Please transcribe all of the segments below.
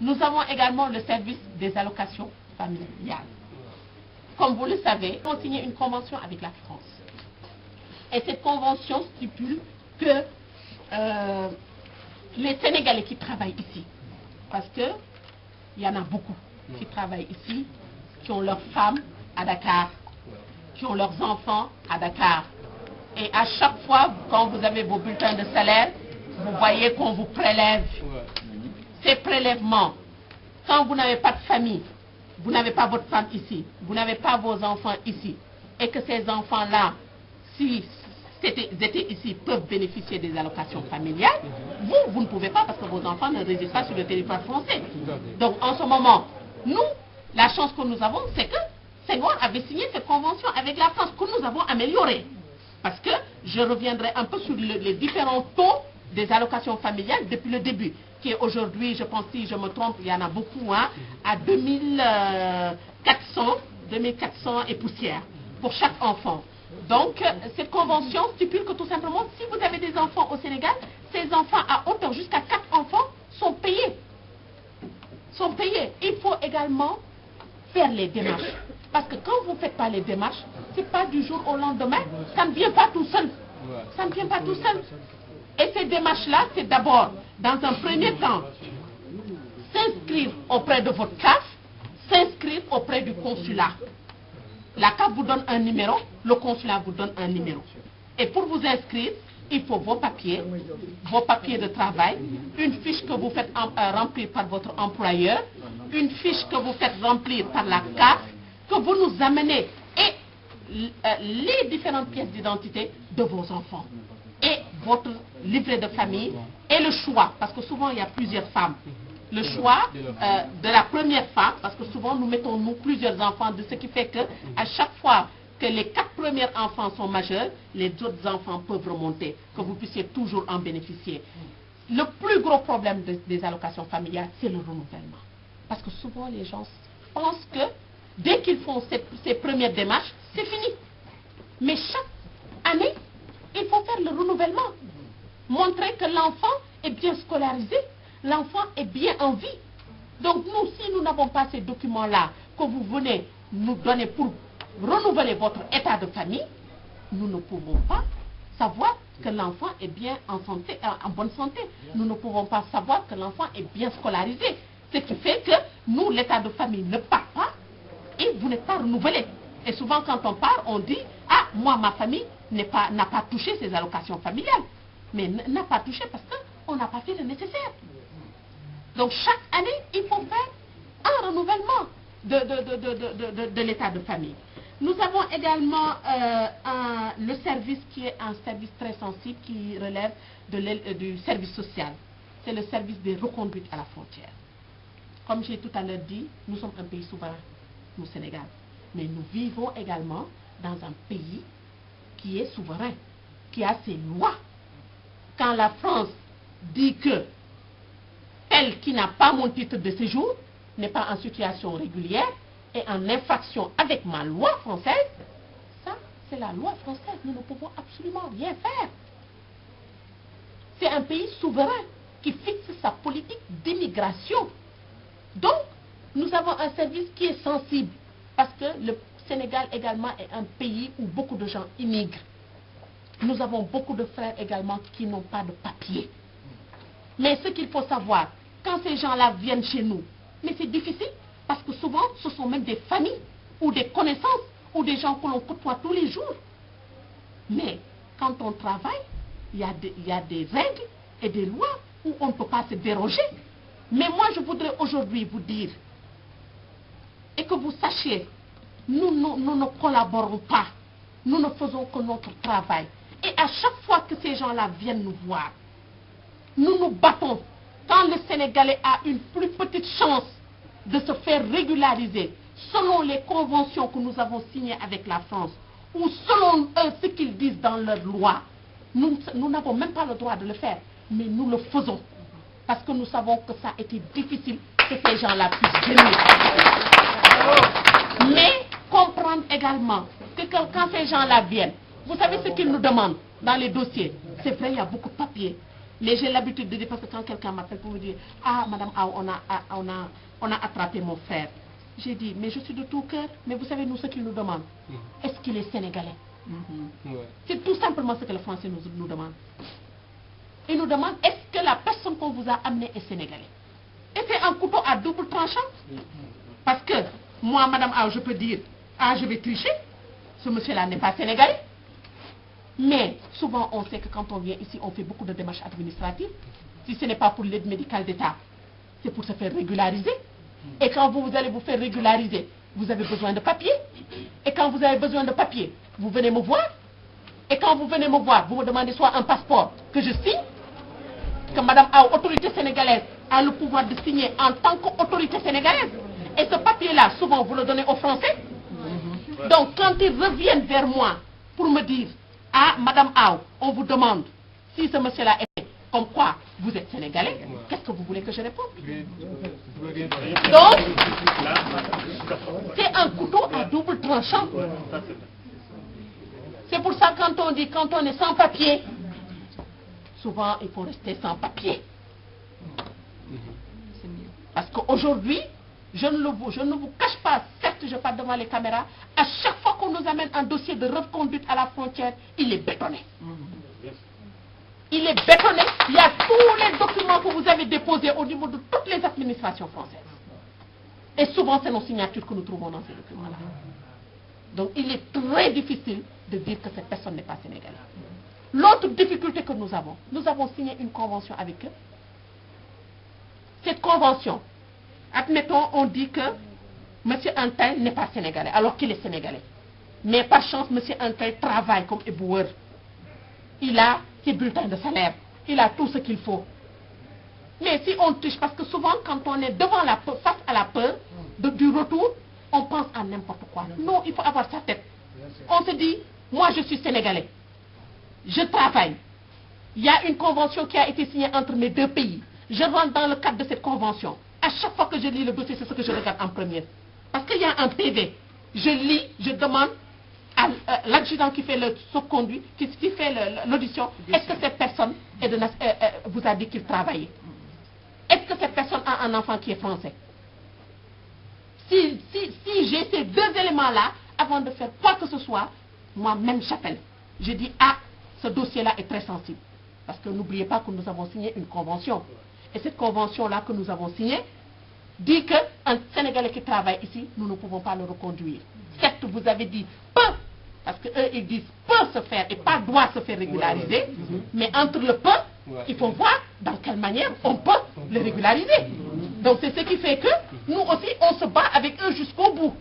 Nous avons également le service des allocations familiales. Comme vous le savez, nous avons signé une convention avec la France. Et cette convention stipule que les Sénégalais qui travaillent ici, parce qu'il y en a beaucoup qui travaillent ici, qui ont leurs femmes à Dakar, qui ont leurs enfants à Dakar. Et à chaque fois, quand vous avez vos bulletins de salaire, vous voyez qu'on vous prélève. Ces prélèvements, quand vous n'avez pas de famille, vous n'avez pas votre femme ici, vous n'avez pas vos enfants ici, et que ces enfants-là, si étaient ici, peuvent bénéficier des allocations familiales, vous ne pouvez pas parce que vos enfants ne résident pas sur le territoire français. Donc en ce moment, nous, la chance que nous avons, c'est que Senghor avait signé cette convention avec la France que nous avons améliorée. Parce que je reviendrai un peu sur les différents taux des allocations familiales depuis le début, qui est aujourd'hui, je pense, si je me trompe, il y en a beaucoup, hein, à 2400 et poussière pour chaque enfant. Donc, cette convention stipule que tout simplement, si vous avez des enfants au Sénégal, ces enfants à hauteur jusqu'à 4 enfants sont payés. Il faut également faire les démarches. Parce que quand vous ne faites pas les démarches, ce n'est pas du jour au lendemain, ça ne vient pas tout seul. Ça ne vient pas tout seul. Et ces démarches-là, c'est d'abord, dans un premier temps, s'inscrire auprès de votre CAF, s'inscrire auprès du consulat. La CAF vous donne un numéro, le consulat vous donne un numéro. Et pour vous inscrire, il faut vos papiers de travail, une fiche que vous faites remplir par votre employeur, une fiche que vous faites remplir par la CAF, que vous nous amenez, et les différentes pièces d'identité de vos enfants, et votre livret de famille, et le choix, parce que souvent il y a plusieurs femmes. Le choix de la première femme, parce que souvent nous mettons plusieurs enfants, de ce qui fait que à chaque fois que les 4 premiers enfants sont majeurs, les autres enfants peuvent remonter, que vous puissiez toujours en bénéficier. Le plus gros problème des allocations familiales, c'est le renouvellement. Parce que souvent les gens pensent que dès qu'ils font ces premières démarches, c'est fini. Mais chaque année, il faut faire le renouvellement. Montrer que l'enfant est bien scolarisé, l'enfant est bien en vie. Donc nous, si nous n'avons pas ces documents-là que vous venez nous donner pour renouveler votre état de famille, nous ne pouvons pas savoir que l'enfant est bien en bonne santé. Nous ne pouvons pas savoir que l'enfant est bien scolarisé. Ce qui fait que nous, l'état de famille ne part pas et vous n'êtes pas renouvelé. Et souvent quand on part, on dit « Ah, moi, ma famille n'a pas touché ses allocations familiales. » Mais n'a pas touché parce qu'on n'a pas fait le nécessaire. Donc chaque année, il faut faire un renouvellement de l'état de famille. Nous avons également le service qui est un service très sensible qui relève du service social. C'est le service des reconduites à la frontière. Comme j'ai tout à l'heure dit, nous sommes un pays souverain, nous Sénégal. Mais nous vivons également dans un pays qui est souverain, qui a ses lois. Quand la France dit que tel qui n'a pas mon titre de séjour n'est pas en situation régulière et en infraction avec ma loi française, ça c'est la loi française, nous ne pouvons absolument rien faire. C'est un pays souverain qui fixe sa politique d'immigration. Donc, nous avons un service qui est sensible parce que le Sénégal également est un pays où beaucoup de gens immigrent. Nous avons beaucoup de frères également qui n'ont pas de papier. Mais ce qu'il faut savoir, quand ces gens-là viennent chez nous, mais c'est difficile parce que souvent ce sont même des familles ou des connaissances ou des gens que l'on côtoie tous les jours. Mais quand on travaille, il y a des règles et des lois où on ne peut pas se déroger. Mais moi je voudrais aujourd'hui vous dire et que vous sachiez, nous ne collaborons pas, nous ne faisons que notre travail. Et à chaque fois que ces gens-là viennent nous voir, nous nous battons. Quand le Sénégalais a une plus petite chance de se faire régulariser selon les conventions que nous avons signées avec la France ou selon eux ce qu'ils disent dans leurs lois, nous n'avons même pas le droit de le faire, mais nous le faisons parce que nous savons que ça a été difficile que ces gens-là puissent venir. Mais comprendre également que quand ces gens-là viennent, vous savez ce qu'ils nous demandent dans les dossiers. C'est vrai, il y a beaucoup de papiers. Mais j'ai l'habitude de dire, parce que quand quelqu'un m'appelle pour me dire, ah, madame, ah, on a attrapé mon frère. J'ai dit, mais je suis de tout cœur, mais vous savez, nous, ce qu'ils nous demandent, est-ce qu'il est sénégalais? C'est tout simplement ce que les Français nous demandent. Ils nous demandent, est-ce que la personne qu'on vous a amenée est sénégalais? Et c'est un couteau à double tranchant. Parce que, moi, madame, ah, je peux dire, ah, je vais tricher, ce monsieur-là n'est pas sénégalais. Mais souvent, on sait que quand on vient ici, on fait beaucoup de démarches administratives. Si ce n'est pas pour l'aide médicale d'État, c'est pour se faire régulariser. Et quand vous allez vous faire régulariser, vous avez besoin de papier. Et quand vous avez besoin de papier, vous venez me voir. Et quand vous venez me voir, vous me demandez soit un passeport que je signe, que madame a autorité sénégalaise a le pouvoir de signer en tant qu'autorité sénégalaise. Et ce papier-là, souvent, vous le donnez aux Français. Donc, quand ils reviennent vers moi pour me dire, ah, madame Aou, on vous demande si ce monsieur-là est comme quoi vous êtes sénégalais, qu'est-ce que vous voulez que je réponde? Donc, c'est un couteau à double tranchant. C'est pour ça quand on dit, quand on est sans papier, souvent il faut rester sans papier. Parce qu'aujourd'hui, je ne vous cache pas, certes je parle devant les caméras, à chaque fois qu'on nous amène un dossier de reconduite à la frontière, il est bétonné. Il est bétonné, il y a tous les documents que vous avez déposés au niveau de toutes les administrations françaises. Et souvent c'est nos signatures que nous trouvons dans ces documents-là. Donc il est très difficile de dire que cette personne n'est pas sénégalaise. L'autre difficulté que nous avons signé une convention avec eux. Cette convention, admettons, on dit que M. Antel n'est pas sénégalais, alors qu'il est sénégalais. Mais par chance, M. Antel travaille comme éboueur. Il a ses bulletins de salaire, il a tout ce qu'il faut. Mais si on triche, parce que souvent, quand on est devant face à la peur du retour, on pense à n'importe quoi. Non, il faut avoir sa tête. On se dit, moi je suis sénégalais, je travaille. Il y a une convention qui a été signée entre mes deux pays. Je rentre dans le cadre de cette convention. À chaque fois que je lis le dossier, c'est ce que je regarde en premier. Parce qu'il y a un PV. Je lis, je demande à l'adjudant qui fait le sauf-conduit, qui fait l'audition, est-ce que cette personne vous a dit qu'il travaillait? Est-ce que cette personne a un enfant qui est français? Si j'ai ces deux éléments-là, avant de faire quoi que ce soit, moi-même j'appelle. Je dis, ah, ce dossier-là est très sensible. Parce que n'oubliez pas que nous avons signé une convention. Et cette convention-là que nous avons signée dit qu'un Sénégalais qui travaille ici, nous ne pouvons pas le reconduire. Certes, vous avez dit peut, parce qu'eux, ils disent peut se faire et pas doit se faire régulariser, mais entre le peut, il faut voir dans quelle manière on peut le régulariser. Donc c'est ce qui fait que nous aussi, on se bat avec eux jusqu'au bout.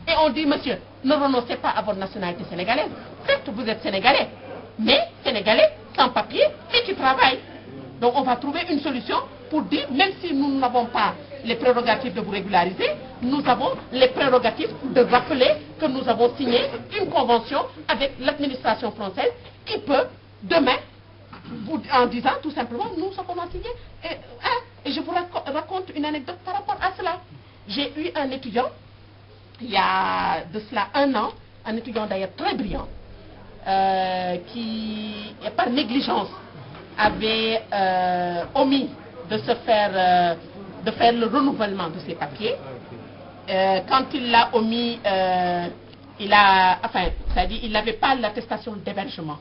Et on dit, monsieur, ne renoncez pas à votre nationalité sénégalaise. Certes, vous êtes sénégalais, mais sénégalais sans papier et qui travaillent. Donc on va trouver une solution pour dire, même si nous n'avons pas les prérogatives de vous régulariser, nous avons les prérogatives de rappeler que nous avons signé une convention avec l'administration française qui peut, demain, en disant tout simplement, nous sommes en signé. Et je vous raconte une anecdote par rapport à cela. J'ai eu un étudiant, il y a de cela 1 an, un étudiant d'ailleurs très brillant, qui, par négligence, avait omis de faire le renouvellement de ses papiers. Quand il l'a omis, c'est-à-dire il n'avait pas l'attestation d'hébergement.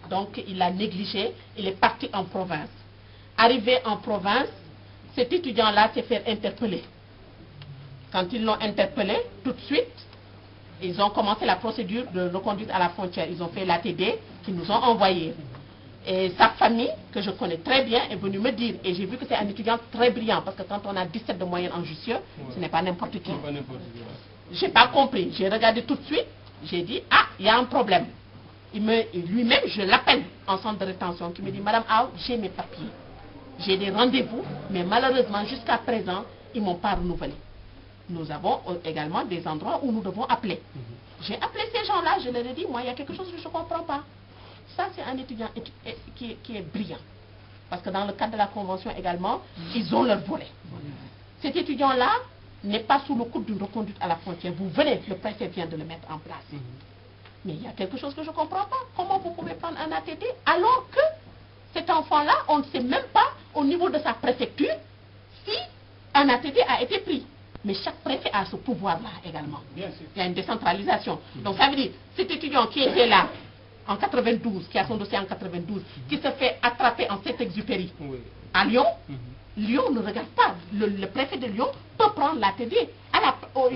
Donc il a négligé, il est parti en province. Arrivé en province, cet étudiant-là s'est fait interpeller. Quand ils l'ont interpellé, tout de suite, ils ont commencé la procédure de reconduite à la frontière. Ils ont fait l'ATD qu'ils nous ont envoyé. Et sa famille, que je connais très bien, est venue me dire, et j'ai vu que c'est un étudiant très brillant, parce que quand on a 17 de moyenne en jussieu, ce n'est pas n'importe qui. Je n'ai pas compris. J'ai regardé tout de suite, j'ai dit, ah, il y a un problème. Lui-même, je l'appelle en centre de rétention, qui me dit, Madame Aou, j'ai mes papiers. J'ai des rendez-vous, mais malheureusement, jusqu'à présent, ils ne m'ont pas renouvelé. Nous avons également des endroits où nous devons appeler. J'ai appelé ces gens-là, je leur ai dit, moi, il y a quelque chose que je ne comprends pas. Ça, c'est un étudiant qui est brillant. Parce que dans le cadre de la convention également, ils ont leur volet. Cet étudiant-là n'est pas sous le coup d'une reconduite à la frontière. Vous venez, le préfet vient de le mettre en place. Mais il y a quelque chose que je ne comprends pas. Comment vous pouvez prendre un ATD alors que cet enfant-là, on ne sait même pas au niveau de sa préfecture si un ATD a été pris. Mais chaque préfet a ce pouvoir-là également. Il y a une décentralisation. Donc ça veut dire, cet étudiant qui était là en 92, qui a son dossier en 92, qui se fait attraper en Saint-Exupéry à Lyon, Lyon ne regarde pas. Le préfet de Lyon peut prendre l'ATD au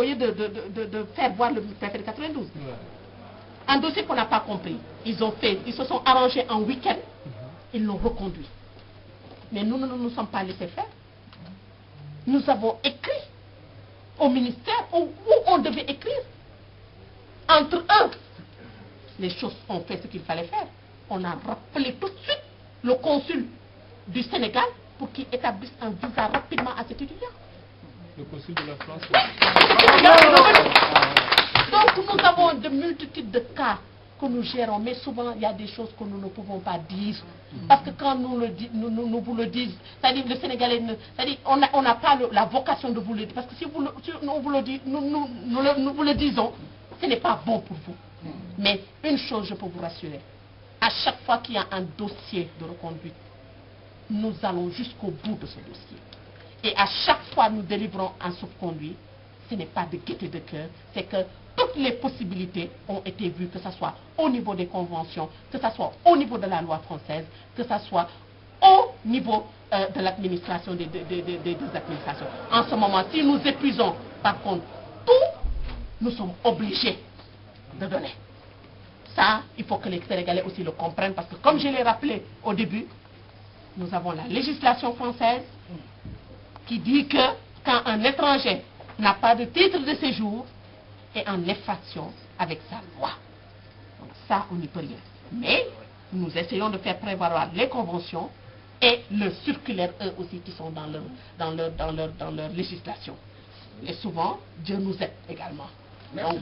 lieu de faire voir le préfet de 92. Un dossier qu'on n'a pas compris. Ils se sont arrangés en week-end, ils l'ont reconduit. Mais nous ne nous sommes pas laissés faire. Nous avons écrit au ministère où on devait écrire. Entre eux, les choses ont fait ce qu'il fallait faire. On a rappelé tout de suite le consul du Sénégal pour qu'il établisse un visa rapidement à cet étudiant. Le consul de la France. Donc nous avons de multitudes de cas que nous gérons, mais souvent il y a des choses que nous ne pouvons pas dire. Parce que quand nous vous le disons, c'est-à-dire le Sénégalais, c'est-à-dire on n'a pas la vocation de vous le dire. Parce que si nous vous le disons, ce n'est pas bon pour vous. Mais une chose, je peux vous rassurer, à chaque fois qu'il y a un dossier de reconduite, nous allons jusqu'au bout de ce dossier. Et à chaque fois nous délivrons un sauf-conduit, ce n'est pas de gaieté de cœur, c'est que toutes les possibilités ont été vues, que ce soit au niveau des conventions, que ce soit au niveau de la loi française, que ce soit au niveau de l'administration des deux administrations. En ce moment, si nous épuisons par contre tout, nous sommes obligés de donner. Ça, il faut que les Sénégalais aussi le comprennent, parce que comme je l'ai rappelé au début, nous avons la législation française qui dit que quand un étranger n'a pas de titre de séjour, est en infraction avec sa loi. Donc ça, on n'y peut rien. Mais nous essayons de faire prévaloir les conventions et le circulaire, eux aussi, qui sont dans leur législation. Et souvent, Dieu nous aide également. Donc,